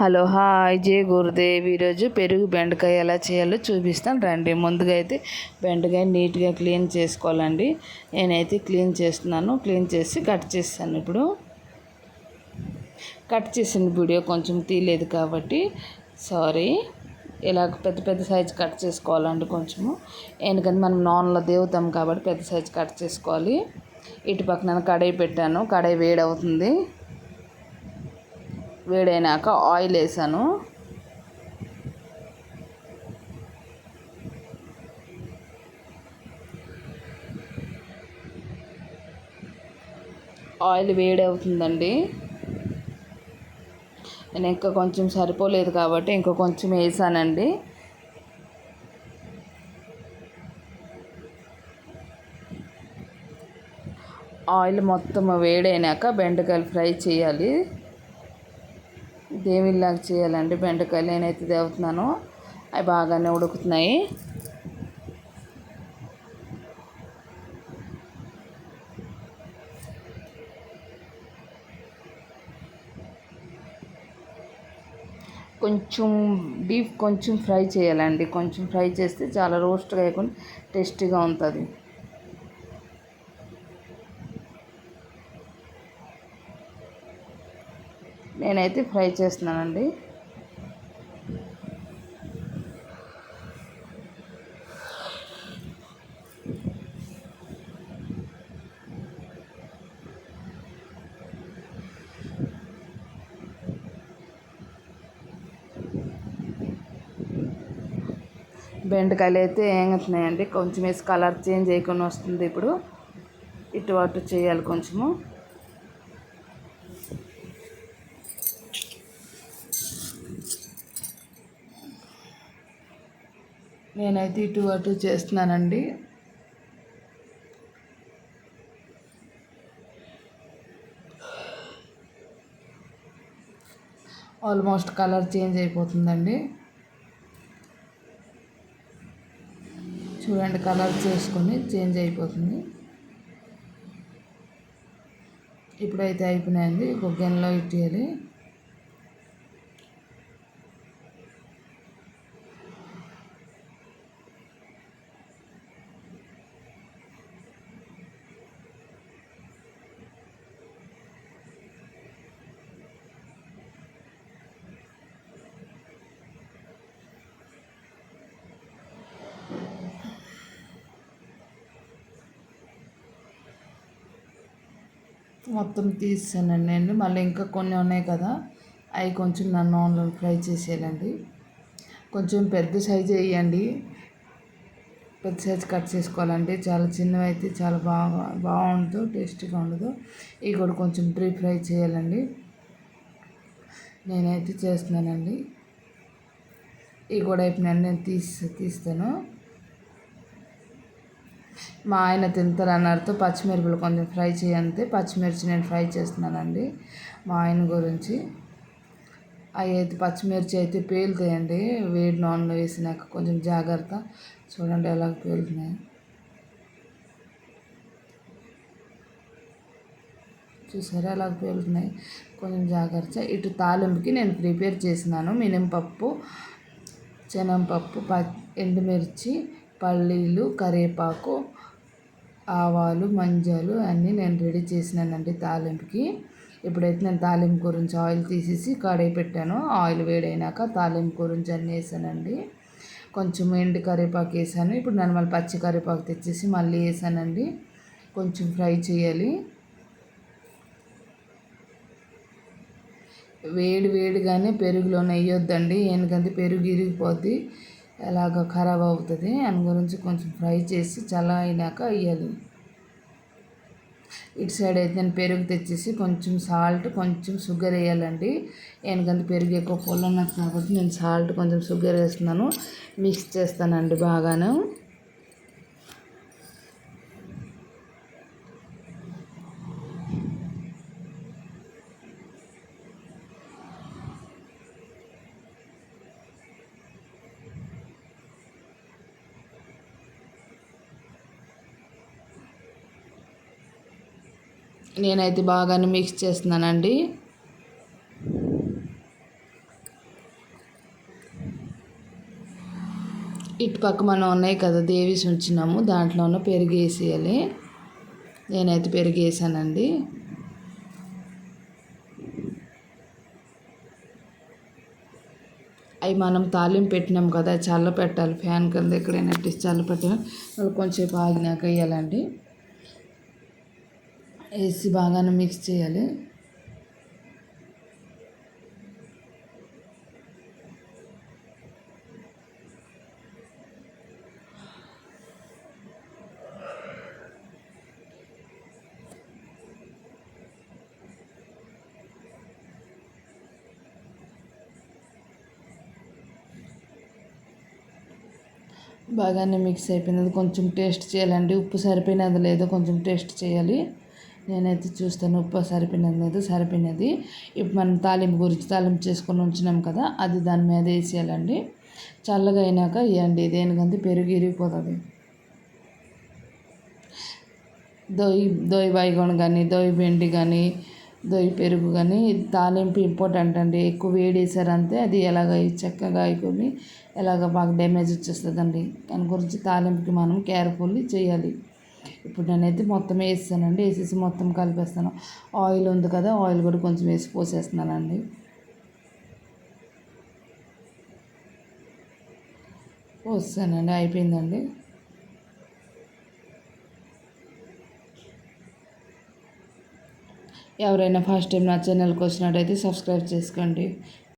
Hello hi జయ గురుదేవ్. ఈరోజు పెరుగు బెండకాయ ఎలా చేయాలో చూపిస్తాను రండి. ముందుగా అయితే బెండకాయ నీట్గా క్లీన్ చేసుకోవాలండి. నేనైతే క్లీన్ చేస్తున్నాను. క్లీన్ చేసి కట్ చేస్తాను. ఇప్పుడు కట్ చేసిన వీడియో కొంచెం తీయలేదు కాబట్టి సారీ. ఇలా పెద్ద పెద్ద సైజు కట్ చేసుకోవాలండి కొంచెము. ఎందుకంటే మనం నాన్లో దేవుతాం కాబట్టి పెద్ద సైజు కట్ చేసుకోవాలి. ఇటు పక్కన కడాయి పెట్టాను. కడాయి వేడవుతుంది. వేడైనాక ఆయిల్ వేసాను. ఆయిల్ వేడవుతుందండి. నేను ఇంకా కొంచెం సరిపోలేదు కాబట్టి ఇంకా కొంచెం వేసానండి. ఆయిల్ మొత్తం వేడైనాక బెండకాయలు ఫ్రై చేయాలి. దేవిలాగా చేయాలండి బెండకాయలు. నేనైతే దేవుతున్నాను. అవి బాగానే ఉడుకుతున్నాయి. కొంచెం డీప్ కొంచెం ఫ్రై చేయాలండి. కొంచెం ఫ్రై చేస్తే చాలా రోస్ట్గా వేయకుండా టేస్టీగా ఉంటుంది. నేనైతే ఫ్రై చేస్తున్నానండి. బెండకాయలు అయితే ఏంగుతున్నాయండి. కొంచెం వేసి కలర్ చేంజ్ చేయకుండా వస్తుంది. ఇప్పుడు ఇటు అటు చేయాలి కొంచెము. నేనైతే ఇటు అటు చేస్తున్నానండి. ఆల్మోస్ట్ కలర్ చేంజ్ అయిపోతుందండి. చూడండి, కలర్ చేసుకొని చేంజ్ అయిపోతుంది. ఇప్పుడైతే అయిపోయినాయండి. ఒక గిన్నెలో ఇట్టేయాలి. మొత్తం తీసానండి నేను. మళ్ళీ ఇంకా కొన్ని ఉన్నాయి కదా, అవి కొంచెం నూనెలో ఫ్రై చేసేయాలండి. కొంచెం పెద్ద సైజు వేయండి. పెద్ద సైజు కట్ చేసుకోవాలండి. చాలా చిన్నవి అయితే చాలా బాగుండదు, టేస్టీగా ఉండదు. ఇవి కూడా కొంచెం డీప్ ఫ్రై చేయాలండి. నేనైతే చేస్తున్నానండి. ఇవి కూడా అయిపోయినాయండి. నేను తీస్తాను. మా ఆయన తింటారు అన్నట్టు పచ్చిమిరపలు కొంచెం ఫ్రై చేయంతే పచ్చిమిర్చి నేను ఫ్రై చేస్తున్నానండి మా ఆయన గురించి. అవి అయితే పచ్చిమిర్చి అయితే పేలుతాయండి. వేడి నూనెలో వేసినాక కొంచెం జాగ్రత్త. చూడండి ఎలా పేలుతున్నాయి. చూసారా ఎలా పేలుతున్నాయి. కొంచెం జాగ్రత్త. ఇటు తాలింపుకి నేను ప్రిపేర్ చేసినాను. మినపప్పు, శనగపప్పు, ఎండుమిర్చి, పల్లీలు, కరివేపాకు, ఆవాలు, మంజాలు అన్నీ నేను రెడీ చేసినానండి తాలింపుకి. ఇప్పుడైతే నేను తాలింపు గురించి ఆయిల్ తీసేసి కడాయి పెట్టాను. ఆయిల్ వేడైనాక తాలింపు గురించి అన్నీ వేసానండి. కొంచెం ఎండు కరివేపాకు వేసాను. ఇప్పుడు నేను మళ్ళీ పచ్చి కరివేపాకు తెచ్చేసి మళ్ళీ వేసానండి. కొంచెం ఫ్రై చేయాలి. వేడిగానే పెరుగులో నెయ్యొద్దండి. ఎందుకంటే పెరుగు ఇరిగిపోద్ది, ఎలాగ ఖరాబ్ అవుతుంది. దాని గురించి కొంచెం ఫ్రై చేసి చల్లారినాక వేయాలి. ఇటు సైడ్ అయితే నేను పెరుగు తెచ్చేసి కొంచెం సాల్ట్, కొంచెం షుగర్ వేయాలండి. ఎందుకంటే పెరుగు ఎక్కువ పొల్లన్నది కాబట్టి నేను సాల్ట్ కొంచెం షుగర్ వేస్తున్నాను. మిక్స్ చేస్తానండి బాగాను. నేనైతే బాగానే మిక్స్ చేస్తున్నానండి. ఇటు పక్క మనం ఉన్నాయి కదా దేవీస్ ఉంచినాము, దాంట్లో ఉన్న పెరుగు వేసేయాలి. నేనైతే పెరుగు వేసానండి. అవి మనం తాలింపు పెట్టినాం కదా, చల్ల పెట్టాలి. ఫ్యాన్ కింద ఎక్కడైనా తీసి చల్ల పెట్టినా వాళ్ళు కొంచెంసేపు ఆగినాక వేయాలండి. వేసి బాగానే మిక్స్ చేయాలి. బాగానే మిక్స్ అయిపోయినది. కొంచెం టేస్ట్ చేయాలండి, ఉప్పు సరిపోయినది లేదో కొంచెం టేస్ట్ చేయాలి. నేనైతే చూస్తాను ఉప్పు సరిపోయినది లేదు, సరిపోయినది. ఇప్పుడు మనం తాలింపు చేసుకొని ఉంచినాం కదా, అది దాని మీద వేసేయాలండి. చల్లగా అయినాక ఇవ్వండి, దేనికంటే పెరుగు ఇరిగిపోతుంది. దొయ్యి బైగోన్ కానీ, దొయ్యి బెండి కానీ, దొయ్యి పెరుగు కానీ తాలింపు ఇంపార్టెంట్ అండి. ఎక్కువ వేడి వేసారంటే అది ఎలాగ చక్కగా అయిపోయి ఎలాగ బాగా డ్యామేజ్ వచ్చేస్తుందండి. దాని గురించి తాలింపుకి మనం కేర్ఫుల్లీ చేయాలి. ఇప్పుడు నేనైతే మొత్తం వేసానండి. వేసేసి మొత్తం కలిపేస్తాను. ఆయిల్ ఉంది కదా, ఆయిల్ కూడా కొంచెం వేసి పోసేస్తున్నానండి. పోస్తానండి, అయిపోయిందండి. ఎవరైనా ఫస్ట్ టైం నా ఛానల్కి వచ్చినట్టయితే సబ్స్క్రైబ్ చేసుకోండి.